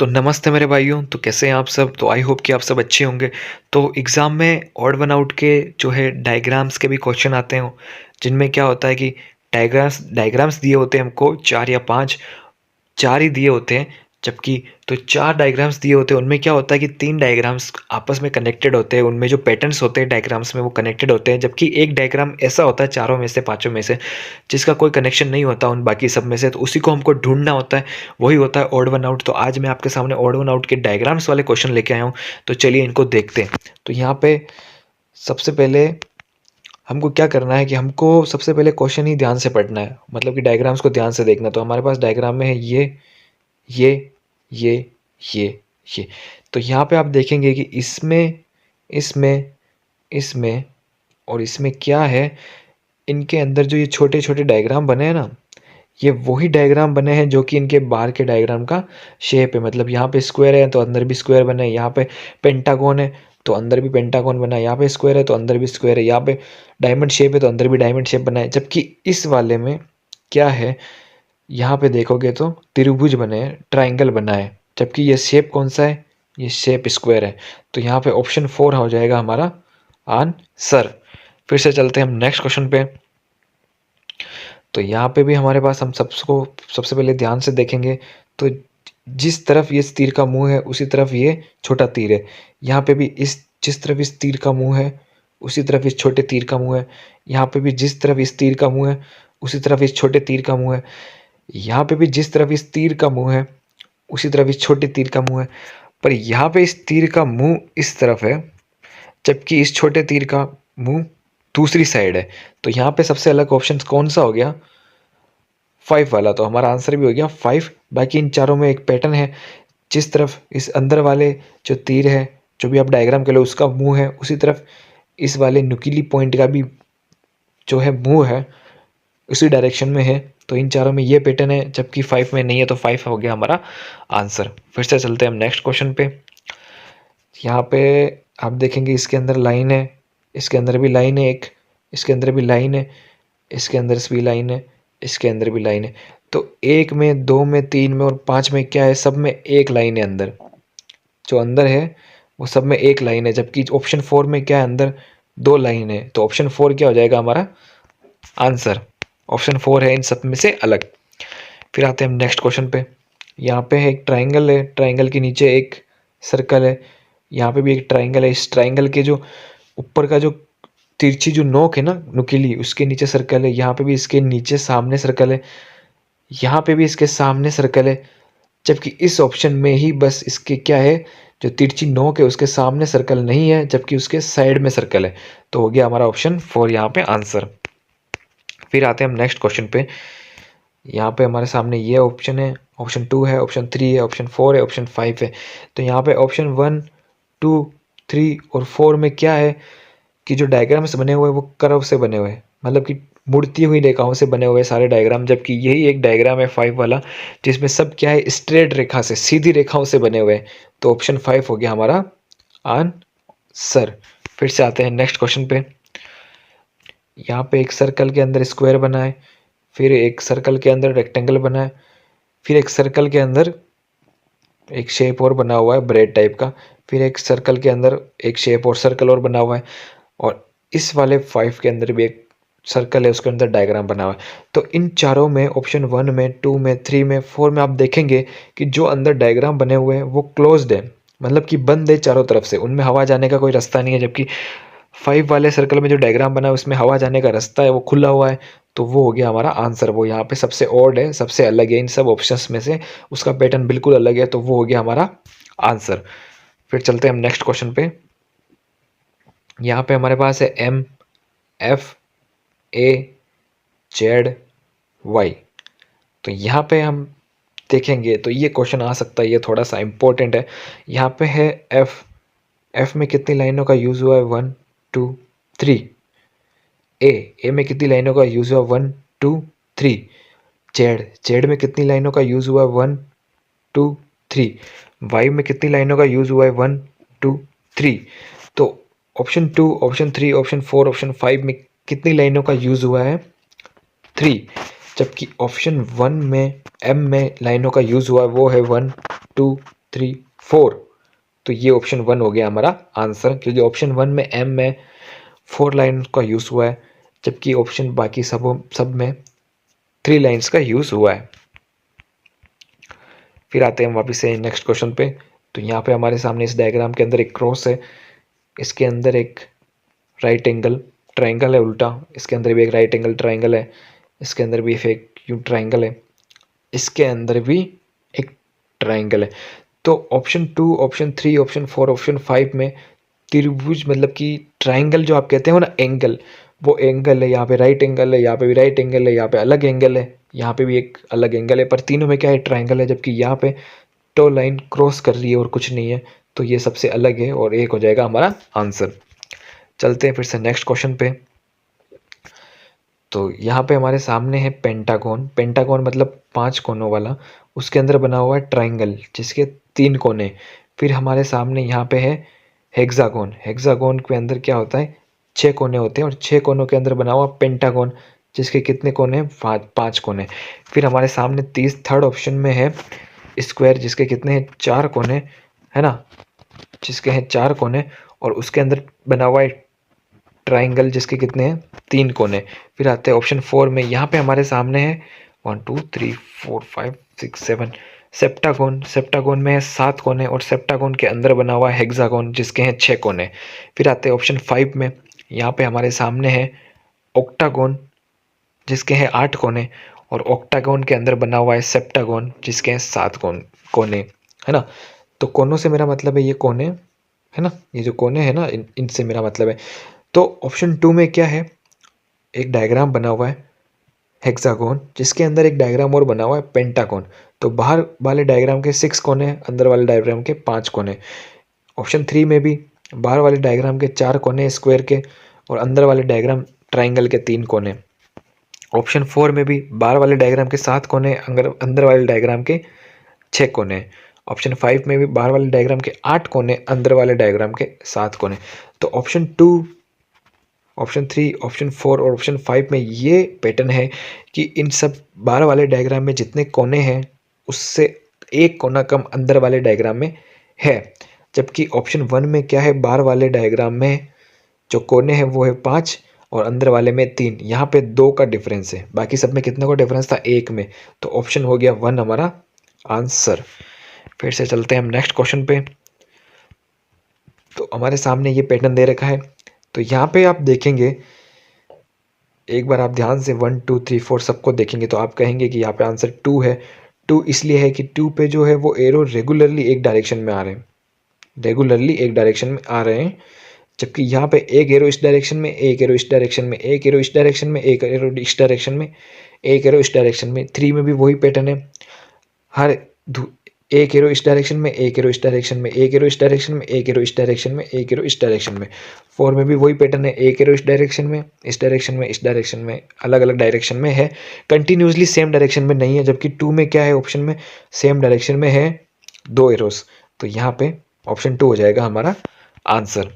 तो नमस्ते मेरे भाइयों, तो कैसे हैं आप सब? तो आई होप कि आप सब अच्छे होंगे। तो एग्ज़ाम में ऑड वन आउट के जो है डायग्राम्स के भी क्वेश्चन आते हो, जिनमें क्या होता है कि डायग्राम्स डायग्राम्स दिए होते हैं हमको 4 या 5, 4 ही दिए होते हैं। जबकि तो 4 डायग्राम्स दिए होते हैं, उनमें क्या होता है कि 3 डायग्राम्स आपस में कनेक्टेड होते हैं, उनमें जो पैटर्न्स होते हैं डायग्राम्स में वो कनेक्टेड होते हैं। जबकि एक डायग्राम ऐसा होता है चारों में से, पाँचों में से, जिसका कोई कनेक्शन नहीं होता उन बाकी सब में से, तो उसी को हमको ढूँढना होता है, वही होता है ऑड वन आउट। तो आज मैं आपके सामने ऑड वन आउट के डायग्राम्स वाले क्वेश्चन लेके आया हूँ, तो चलिए इनको देखते हैं। तो यहाँ पे सबसे पहले हमको क्या करना है कि हमको सबसे पहले क्वेश्चन ही ध्यान से पढ़ना है, मतलब कि डायग्राम्स को ध्यान से देखना। तो हमारे पास डायग्राम में है ये, ये, ये, ये। तो यहाँ पे आप देखेंगे कि इसमें, इसमें, इसमें और इसमें क्या है, इनके अंदर जो ये छोटे-छोटे डायग्राम बने हैं ना, ये वही डायग्राम बने हैं जो कि इनके बाहर के डायग्राम का शेप है। मतलब यहाँ पे स्क्वायर है तो अंदर भी स्क्वायर बना है, यहाँ पे पेंटागन है तो अंदर भी पेंटागन बना है, यहाँ पे स्क्वायर है तो अंदर भी स्क्वायर है, यहाँ पे डायमंड शेप है तो अंदर भी डायमंड शेप बना है। जबकि इस वाले में क्या है, यहाँ पे देखोगे तो त्रिभुज बने हैं, ट्राइंगल बना है। जबकि ये शेप कौन सा है, ये शेप स्क्वायर है। तो यहाँ पे ऑप्शन 4 हो जाएगा हमारा आंसर। फिर से चलते हैं हम नेक्स्ट क्वेश्चन पे। तो यहाँ पे भी हमारे पास हम सबको सबसे पहले ध्यान से देखेंगे तो जिस तरफ ये तीर का मुंह है उसी तरफ ये छोटा तीर है। यहाँ पे भी इस जिस तरफ इस तीर का मुंह है उसी तरफ इस छोटे तीर का मुंह है। यहाँ पे भी जिस तरफ इस तीर का मुंह है उसी तरफ इस छोटे तीर का मुंह है। यहाँ पे भी जिस तरफ इस तीर का मुंह है उसी तरफ इस छोटे तीर का मुंह है। पर यहाँ पे इस तीर का मुंह इस तरफ है, जबकि इस छोटे तीर का मुंह दूसरी साइड है। तो यहाँ पे सबसे अलग ऑप्शन कौन सा हो गया, 5 वाला। तो हमारा आंसर भी हो गया 5। बाकी इन चारों में एक पैटर्न है, जिस तरफ इस अंदर वाले जो तीर है, जो भी आप डायग्राम के लिए उसका मुंह है, उसी तरफ इस वाले नुकीली पॉइंट का भी जो है मुंह है, उसी डायरेक्शन में है। तो इन चारों में ये पैटर्न है, जबकि 5 में नहीं है। तो 5 हो गया हमारा आंसर। फिर से चलते हैं हम नेक्स्ट क्वेश्चन पे। यहाँ पे आप देखेंगे इसके अंदर लाइन है, इसके अंदर भी लाइन है एक, इसके अंदर भी लाइन है, इसके अंदर से भी लाइन है, इसके अंदर भी लाइन है। तो 1 में, 2 में, 3 में और 5 में क्या है, सब में एक लाइन है अंदर। जो अंदर है वो सब में एक लाइन है। जबकि ऑप्शन 4 में क्या है, अंदर 2 लाइन है। तो ऑप्शन 4 क्या हो जाएगा हमारा आंसर। ऑप्शन 4 है इन सब में से अलग। फिर आते हैं हम नेक्स्ट क्वेश्चन पे। यहाँ पे एक ट्राइंगल है, ट्राइंगल के नीचे एक सर्कल है, यहाँ पे भी एक ट्राइंगल है। इस ट्राइंगल के जो ऊपर का जो तिरछी जो नोक है ना, नुकीली, उसके नीचे सर्कल है। यहाँ पे भी इसके नीचे सामने सर्कल है, यहाँ पे भी इसके सामने सर्कल है। जबकि इस ऑप्शन में ही बस इसके क्या है, जो तिरछी नोक है उसके सामने सर्कल नहीं है, जबकि उसके साइड में सर्कल है। तो हो गया हमारा ऑप्शन 4 यहाँ पे आंसर। फिर आते हैं हम नेक्स्ट क्वेश्चन पे। यहाँ पे हमारे सामने ये ऑप्शन है, ऑप्शन 2 है, ऑप्शन 3 है, ऑप्शन 4 है, ऑप्शन 5 है। तो यहाँ पे ऑप्शन 1, 2, 3 और 4 में क्या है कि जो डायग्राम्स बने हुए हैं वो कर्व से बने हुए हैं, मतलब कि मुड़ती हुई रेखाओं से बने हुए सारे डायग्राम। जबकि यही एक डायग्राम है 5 वाला, जिसमें सब क्या है, स्ट्रेट रेखा से, सीधी रेखाओं से बने हुए हैं। तो ऑप्शन 5 हो गया हमारा आंसर। फिर से आते हैं नेक्स्ट क्वेश्चन पे। यहाँ पे एक सर्कल के अंदर स्क्वायर बना है, फिर एक सर्कल के अंदर रेक्टेंगल बना है, फिर एक सर्कल के अंदर एक शेप और बना हुआ है ब्रेड टाइप का, फिर एक सर्कल के अंदर एक शेप और सर्कल और बना हुआ है, और इस वाले 5 के अंदर भी एक सर्कल है, उसके अंदर डायग्राम बना हुआ है। तो इन चारों में ऑप्शन 1 में, 2 में, 3 में, 4 में आप देखेंगे कि जो अंदर डायग्राम बने हुए हैं वो क्लोज्ड है, मतलब कि बंद है चारों तरफ से, उनमें हवा जाने का कोई रास्ता नहीं है। जबकि 5 वाले सर्कल में जो डायग्राम बना है उसमें हवा जाने का रास्ता है, वो खुला हुआ है। तो वो हो गया हमारा आंसर। वो यहाँ पे सबसे ऑड है, सबसे अलग है इन सब ऑप्शंस में से, उसका पैटर्न बिल्कुल अलग है। तो वो हो गया हमारा आंसर। फिर चलते हैं हम नेक्स्ट क्वेश्चन पे। यहाँ पे हमारे पास है M, F, A, Z, Y। तो यहाँ पे हम देखेंगे तो ये क्वेश्चन आ सकता है, ये थोड़ा सा इम्पोर्टेंट है। यहाँ पे है F में कितनी लाइनों का यूज़ हुआ है, 1, 2, 3। ए में कितनी लाइनों का यूज़ हुआ, 1, 2, 3। जेड में कितनी लाइनों का यूज़ हुआ है, 1, 2, 3। वाई में कितनी लाइनों का यूज़ हुआ है, 1, 2, 3। तो ऑप्शन 2, ऑप्शन 3, ऑप्शन 4, ऑप्शन 5 में कितनी लाइनों का यूज़ हुआ है, 3। जबकि ऑप्शन 1 में, M में लाइनों का यूज़ हुआ है वो है 1, 2, 3, 4। तो ये ऑप्शन 1 हो गया हमारा आंसर, क्योंकि ऑप्शन 1 में एम में 4 लाइन का यूज़ हुआ है, जबकि ऑप्शन बाकी सब में 3 लाइन्स का यूज़ हुआ है। फिर आते हैं वापस से नेक्स्ट क्वेश्चन पे। तो यहाँ पे हमारे सामने इस डायग्राम के अंदर एक क्रॉस है, इसके अंदर एक राइट एंगल ट्राइंगल है उल्टा, इसके अंदर भी एक राइट एंगल ट्राइंगल है, इसके अंदर भी एक यू ट्राइंगल है, इसके अंदर भी एक ट्राइंगल है। तो ऑप्शन 2, ऑप्शन 3, ऑप्शन 4, ऑप्शन 5 में त्रिभुज मतलब कि ट्राइंगल जो आप कहते हो ना एंगल, वो एंगल है। यहाँ पे राइट एंगल है, यहाँ पे भी राइट एंगल है, यहाँ पे अलग एंगल है, यहाँ पे भी एक अलग एंगल है, पर तीनों में क्या है, ट्राइंगल है। जबकि यहाँ पे टो लाइन क्रॉस कर रही है और कुछ नहीं है, तो ये सबसे अलग है और एक हो जाएगा हमारा आंसर। चलते हैं फिर से नेक्स्ट क्वेश्चन पे। तो यहाँ पे हमारे सामने है पेंटागन। पेंटागन मतलब 5 कोनों वाला, उसके अंदर बना हुआ है ट्राइंगल जिसके 3 कोने। फिर हमारे सामने यहाँ पे है हेक्सागोन। हेक्सागोन के अंदर क्या होता है, 6 कोने होते हैं, और 6 कोनों के अंदर बना हुआ पेंटागन जिसके कितने कोने हैं, 5 कोने। फिर हमारे सामने थर्ड ऑप्शन में है स्क्वायर जिसके कितने हैं, 4 कोने, है ना, जिसके हैं 4 कोने, और उसके अंदर बना हुआ है ट्राइंगल जिसके कितने हैं, 3 कोने। फिर आते हैं ऑप्शन 4 में, यहाँ पे हमारे सामने है 1 2 3 4 5 6 7 सेप्टागोन। सेप्टागोन में है 7 कोने, और सेप्टागोन के अंदर बना हुआ है हेक्सागोन जिसके हैं 6 कोने। फिर आते हैं ऑप्शन 5 में, यहाँ पे हमारे सामने है ऑक्टागोन जिसके हैं 8 कोने, और ऑक्टागोन के अंदर बना हुआ है सेप्टागोन जिसके हैं 7 कोने, है ना। तो कोनों से मेरा मतलब है ये कोने, है ना, ये जो कोने हैं ना इनसे मेरा मतलब है। तो ऑप्शन 2 में क्या है, एक डायग्राम बना हुआ है हेक्सागोन जिसके अंदर एक डायग्राम और बना हुआ है पेंटागोन। तो बाहर वाले डायग्राम के 6 कोने, अंदर वाले डायग्राम के 5 कोने। ऑप्शन 3 में भी बाहर वाले डायग्राम के 4 कोने स्क्वायर के, और अंदर वाले डायग्राम ट्राइंगल के 3 कोने। ऑप्शन 4 में भी बाहर वाले डायग्राम के 7 कोने, अंदर वाले डायग्राम के 6 कोने। ऑप्शन 5 में भी बाहर वाले डायग्राम के 8 कोने, अंदर वाले डायग्राम के 7 कोने। तो ऑप्शन 2, ऑप्शन 3, ऑप्शन 4 और ऑप्शन 5 में ये पैटर्न है कि इन सब बाहर वाले डायग्राम में जितने कोने हैं उससे एक कोना कम अंदर वाले डायग्राम में है। जबकि ऑप्शन 1 में क्या है, बाहर वाले डायग्राम में जो कोने हैं वो है 5 और अंदर वाले में 3। यहाँ पे 2 का डिफरेंस है, बाकी सब में कितने का डिफरेंस था, 1 में। तो ऑप्शन हो गया 1 हमारा आंसर। फिर से चलते हैं हम नेक्स्ट क्वेश्चन पे। तो हमारे सामने ये पैटर्न दे रखा है, तो यहाँ पे आप देखेंगे, एक बार आप ध्यान से 1 2 3 4 सबको देखेंगे तो आप कहेंगे कि यहाँ पे आंसर 2 है। 2 इसलिए है कि 2 पे जो है वो एरो रेगुलरली एक डायरेक्शन में आ रहे हैं, रेगुलरली एक डायरेक्शन में आ रहे हैं। जबकि यहाँ पे एक एरो इस डायरेक्शन में, एक एरो इस डायरेक्शन में, एक एरो इस डायरेक्शन में, एक एरो इस डायरेक्शन में, एक एरो इस डायरेक्शन में। 3 में भी वही पैटर्न है, हर एक एरो इस डायरेक्शन में, एक एरो इस डायरेक्शन में, एक एरो इस डायरेक्शन में, एक एरो इस डायरेक्शन में, एक एरो इस डायरेक्शन में। 4 में भी वही पैटर्न है, एक एरो इस डायरेक्शन में, इस डायरेक्शन में, इस डायरेक्शन में, अलग अलग डायरेक्शन में है, कंटिन्यूसली सेम डायरेक्शन में नहीं है। जबकि 2 में क्या है, ऑप्शन में सेम डायरेक्शन में है 2 एरोस। तो यहाँ पे ऑप्शन 2 हो जाएगा हमारा आंसर।